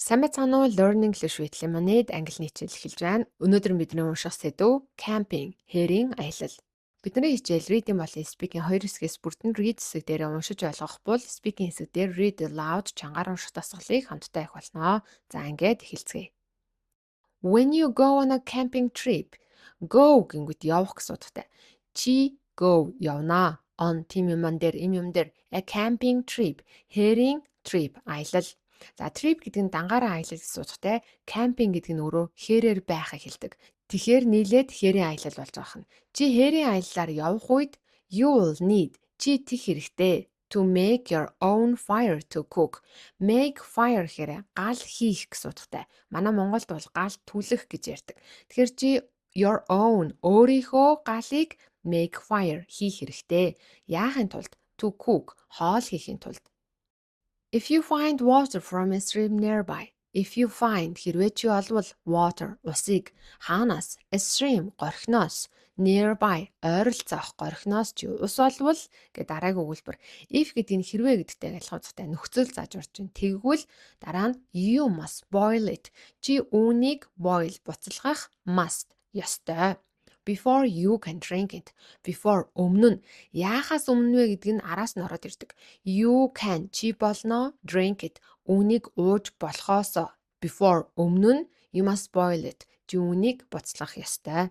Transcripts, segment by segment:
Сайн байцгаана уу? Learning English with Lemonade англи хичээл эхэлж байна. Өнөөдөр бидний унших сэдв camping, хэрийн аялал. Бидний хичээл reading болон speaking хоёр хэсгээс бүрдэн read хэсэг дээр уншиж ойлгох бол speaking хэсэг дээр read aloud чангаар унших дасгалыг хамтдаа их болно. За ингээд эхэлцгээе. When you go on a camping trip, go гингүүд явах гэсэн утгатай. Чи go явнаа. On тийм юм дээр a camping trip, хэрийн trip аялал. За trip гэдэг нь дангаараа аялал гэсэн утгатай. Camping гэдэг нь өөрөө хэрээр байхыг хэлдэг. Тэгэхээр нийлээд хэрийн аялал болж байгаа юм. Чи хэрийн аяллаар явах үед you will need чи тэх хэрэгтэй to make your own fire to cook. Make fire гэхээр гал хийх гэсэн утгатай. Манай Монголд бол гал түлэх гэж ярьдаг. Тэгэхээр чи your own өөрийнхөө галыг make fire хийх хэрэгтэй. Яахын тулд to cook хоол хийхин тулд. If you find water from a stream nearby. If you find хэрвээ чи олвол water усыг хаанаас a stream горхноос nearby ойролцоох горхноос чи ус олвол гэдэг дараагийн өгүүлбэр. If гэдэг нь хэрвээ гэдэгтэй адилхан утгатай нөхцөл заажурч байна. Тэгвэл дараа нь you must boil it. Чи үүнийг boil буцалгах must ёстой. Before you can drink it. Before өмнө нь яахаас өмнө вэ гэдэг нь араас нь ороод ирдэг. You can чи болно drink it. Үүнийг ууж болохоос before өмнө нь you must boil it. Чи үүнийг буцалгах ёстой.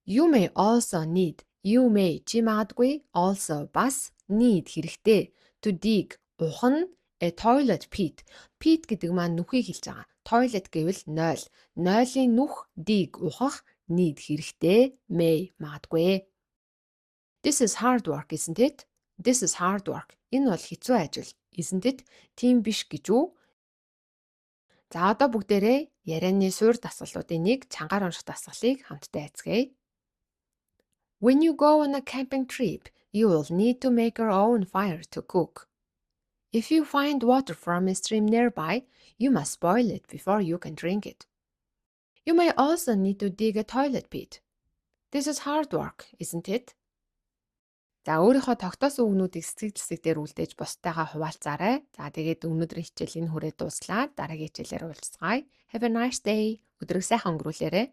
You may also need. You may чи магадгүй also бас need хэрэгтэй. To dig ухна a toilet pit. Pit гэдэг маань нүхийг хэлж байгаа. Toilet гэвэл нойл. Нойлын нүх dig ухах need хэрэгтэй. May магадгүй. This is hard work, isn't it? This is hard work. Энэ бол хэцүү ажил. Isn't it? Тийм биш гэж үү? За одоо бүгдээрээ ярианы суур дасгалуудын нэг чангаар унших дасгалыг хамтдаа эзгэе. When you go on a camping trip, you will need to make your own fire to cook. If you find water from a stream nearby, you must boil it before you can drink it. You may also need to dig a toilet pit. This is hard work, isn't it? За өөрийнхөө тогтоосон үгнүүдийг сэтгэл дээр үлдээж бусдаагаа хуваалцаарай. За тэгээд өнөөдрийн хичээлийн хүрээ дууслаа. Дараагийн хичээлээр уулзцгаая. Have a nice day. Өдрийг сайхан өнгөрүүлээрэй.